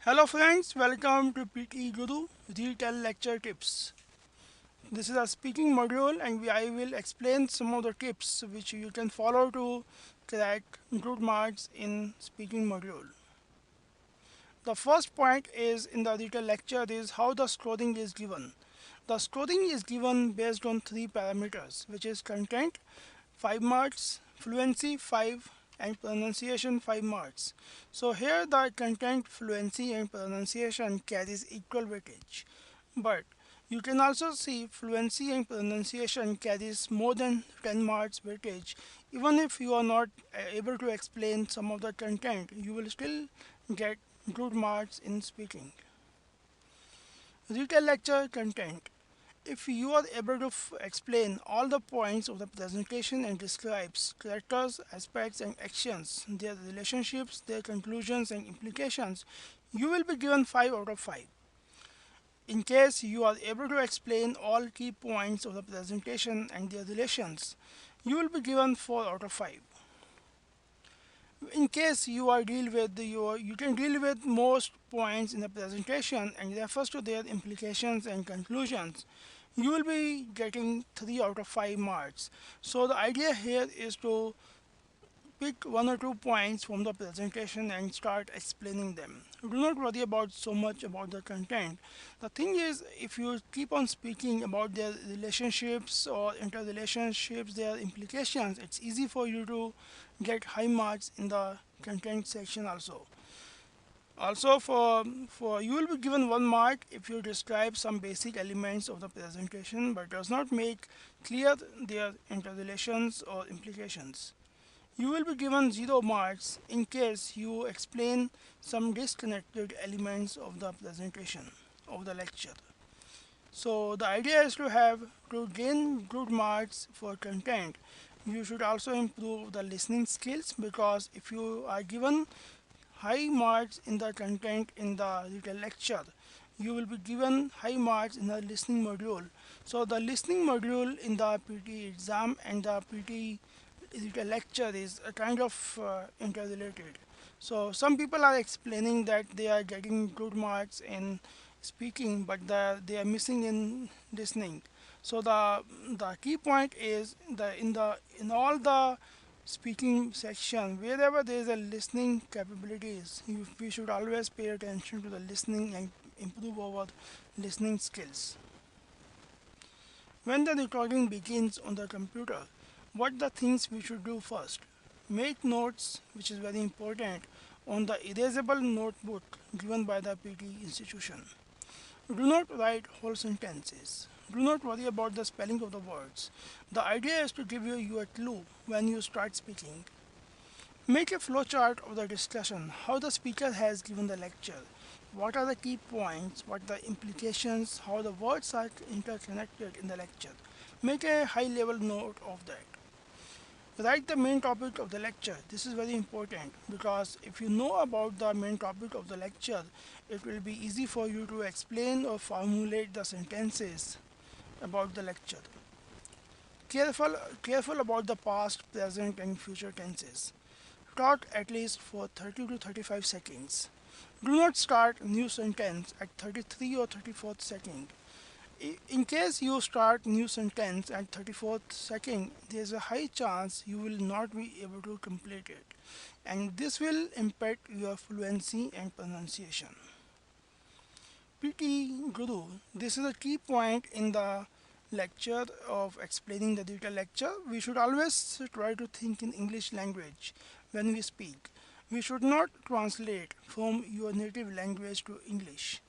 Hello friends, welcome to PTE Guru Retell Lecture Tips. This is a speaking module and I will explain some of the tips which you can follow to crack good marks in speaking module. The first point is in the Retell lecture is how the scoring is given. The scoring is given based on three parameters, which is content 5 marks, fluency 5, and pronunciation 5 marks. So here the content, fluency and pronunciation carries equal weightage. But you can also see fluency and pronunciation carries more than 10 marks weightage. Even if you are not able to explain some of the content, you will still get good marks in speaking. Retell lecture content. If you are able to explain all the points of the presentation and describes characters, aspects and actions, their relationships, their conclusions and implications, you will be given 5 out of 5. In case you are able to explain all key points of the presentation and their relations, you will be given 4 out of 5. In case you are deal with you can deal with most points in the presentation and refers to their implications and conclusions, you will be getting 3 out of 5 marks. So the idea here is to pick one or two points from the presentation and start explaining them. Do not worry about so much about the content. The thing is, if you keep on speaking about their relationships or interrelationships, their implications, it's easy for you to get high marks in the content section also. Also, for you will be given 1 mark if you describe some basic elements of the presentation but does not make clear their interrelations or implications. You will be given 0 marks in case you explain some disconnected elements of the presentation of the lecture. So the idea is to gain good marks for content. You should also improve the listening skills, because if you are given high marks in the content in the little lecture, you will be given high marks in the listening module. So the listening module in the PT exam and the PT little lecture is a kind of interrelated. So some people are explaining that they are getting good marks in speaking, but they are missing in listening. So the key point is in all the speaking section, wherever there is a listening capabilities, we should always pay attention to the listening and improve our listening skills. When the recording begins on the computer, what the things we should do first? Make notes, which is very important, on the erasable notebook given by the PT institution. Do not write whole sentences. Do not worry about the spelling of the words. The idea is to give you a clue when you start speaking. Make a flowchart of the discussion, how the speaker has given the lecture, what are the key points, what are the implications, how the words are interconnected in the lecture. Make a high level note of that. Write the main topic of the lecture. This is very important, because if you know about the main topic of the lecture, it will be easy for you to explain or formulate the sentences about the lecture. Careful about the past, present and future tenses. Talk at least for 30 to 35 seconds. Do not start new sentence at 33 or 34th second. In case you start new sentence at 34th second, there is a high chance you will not be able to complete it, and this will impact your fluency and pronunciation. PT Guru, this is a key point in the lecture of explaining the detailed lecture. We should always try to think in English language when we speak. We should not translate from your native language to English.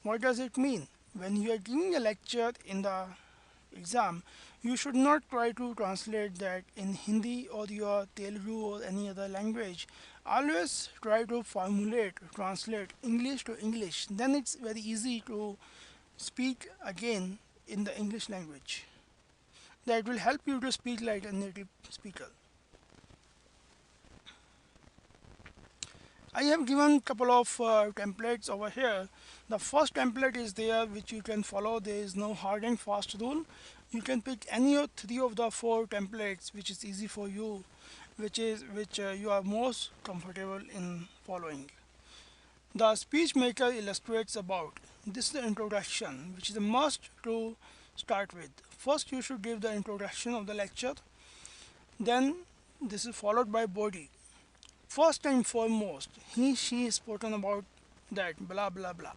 What does it mean? When you are giving a lecture in the exam, you should not try to translate that in Hindi or your Telugu or any other language. Always try to translate English to English. Then it's very easy to speak again in the English language. That will help you to speak like a native speaker. I have given couple of templates over here. The first template is there which you can follow. There is no hard and fast rule. You can pick any of three of the four templates which is easy for you, which you are most comfortable in following. The speech maker illustrates about. This is the introduction, which is a must to start with. First, you should give the introduction of the lecture. Then, this is followed by body. First and foremost, he, she is spoken about that, blah blah blah.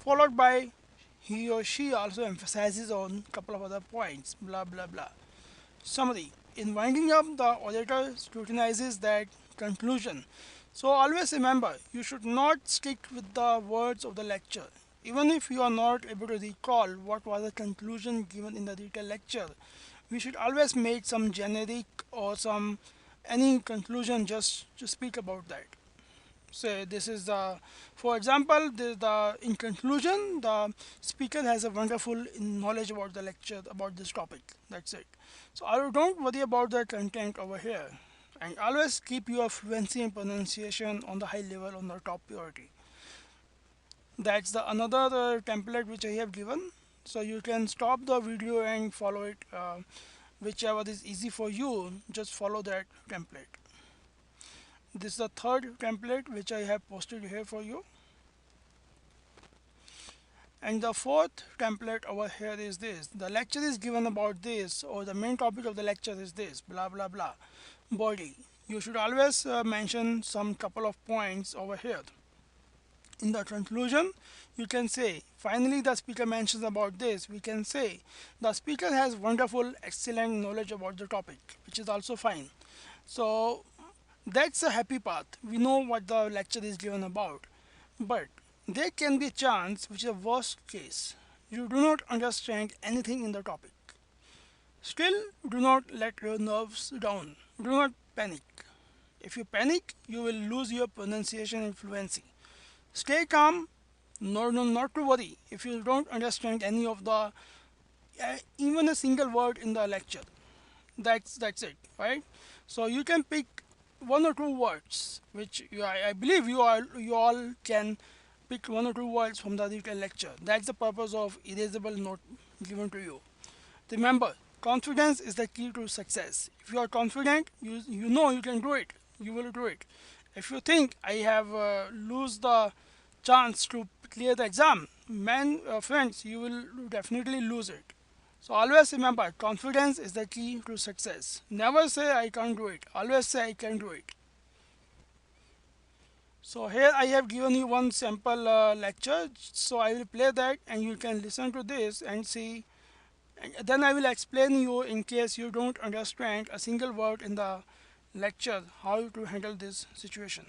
Followed by he or she also emphasizes on couple of other points, blah blah blah. Summary. In winding up, the auditor scrutinizes that conclusion. So always remember, you should not stick with the words of the lecture. Even if you are not able to recall what was the conclusion given in the detailed lecture, we should always make some generic or some any conclusion just to speak about that. Say this is the, for example, in conclusion, the speaker has a wonderful knowledge about the lecture about this topic. That's it. So I don't worry about the content over here, and always keep your fluency and pronunciation on the high level, on the top priority. That's the another template which I have given. So you can stop the video and follow it, whichever is easy for you. Just follow that template. This is the third template which I have posted here for you. And the fourth template over here is this. The lecture is given about this, or the main topic of the lecture is this, blah blah blah. Body. You should always mention some couple of points over here. In the conclusion, you can say, finally the speaker mentions about this. We can say, the speaker has wonderful, excellent knowledge about the topic, which is also fine. So that's a happy path. We know what the lecture is given about. But there can be a chance, which is a worst case. You do not understand anything in the topic. Still, do not let your nerves down. Do not panic. If you panic, you will lose your pronunciation and fluency. Stay calm. No, not to worry if you don't understand any of the, even a single word in the lecture. That's it, right? So you can pick one or two words, which I believe you all can pick one or two words from the detailed lecture. That's the purpose of erasable note given to you. Remember, confidence is the key to success. If you are confident, you know you can do it. You will do it. If you think I have lose the chance to clear the exam, friends, you will definitely lose it. So always remember, confidence is the key to success. Never say I can't do it. Always say I can do it. So here I have given you one sample lecture. So I will play that and you can listen to this and see. And then I will explain you, in case you don't understand a single word in the lecture, how to handle this situation.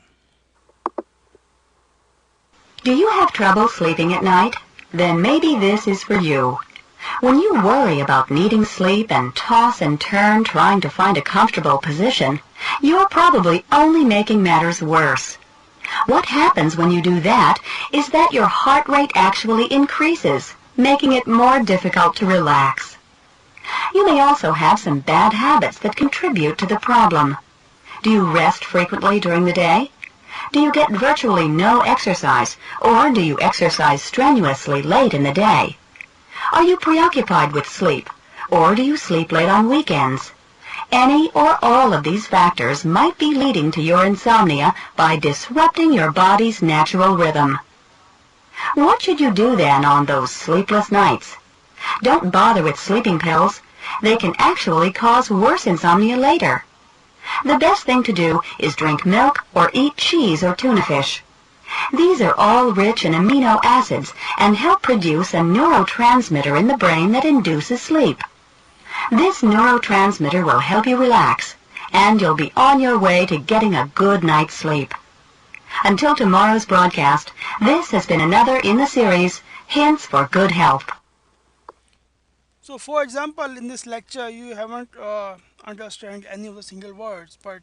Do you have trouble sleeping at night? Then maybe this is for you. When you worry about needing sleep and toss and turn trying to find a comfortable position, you're probably only making matters worse. What happens when you do that is that your heart rate actually increases, making it more difficult to relax. You may also have some bad habits that contribute to the problem. Do you rest frequently during the day? Do you get virtually no exercise, or do you exercise strenuously late in the day? Are you preoccupied with sleep, or do you sleep late on weekends? Any or all of these factors might be leading to your insomnia by disrupting your body's natural rhythm. What should you do then on those sleepless nights? Don't bother with sleeping pills. They can actually cause worse insomnia later. The best thing to do is drink milk or eat cheese or tuna fish. These are all rich in amino acids and help produce a neurotransmitter in the brain that induces sleep. This neurotransmitter will help you relax, and you'll be on your way to getting a good night's sleep. Until tomorrow's broadcast, this has been another in the series, Hints for Good Health. So for example, in this lecture, you haven't understand any of the single words, but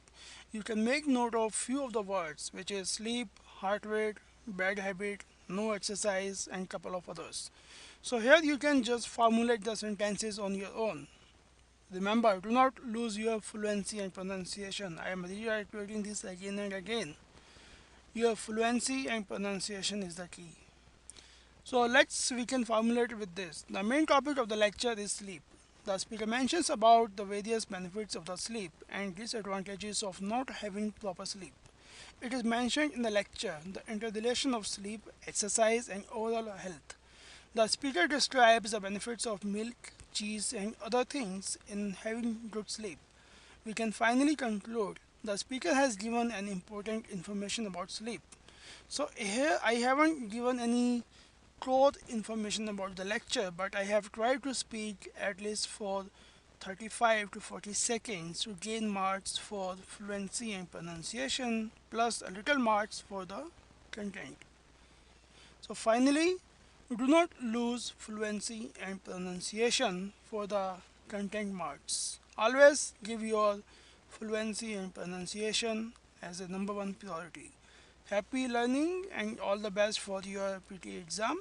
you can make note of few of the words, which is sleep, heart rate, bad habit, no exercise, and couple of others. So here you can just formulate the sentences on your own. Remember, do not lose your fluency and pronunciation. I am reiterating this again and again. Your fluency and pronunciation is the key. So we can formulate with this. The main topic of the lecture is sleep. The speaker mentions about the various benefits of the sleep and disadvantages of not having proper sleep. It is mentioned in the lecture, the interrelation of sleep, exercise, and overall health. The speaker describes the benefits of milk, cheese, and other things in having good sleep. We can finally conclude the speaker has given an important information about sleep. So here I haven't given any close information about the lecture, but I have tried to speak at least for 35 to 40 seconds to gain marks for fluency and pronunciation, plus a little marks for the content. So finally, do not lose fluency and pronunciation for the content marks. Always give your fluency and pronunciation as a number one priority. Happy learning and all the best for your PTE exam.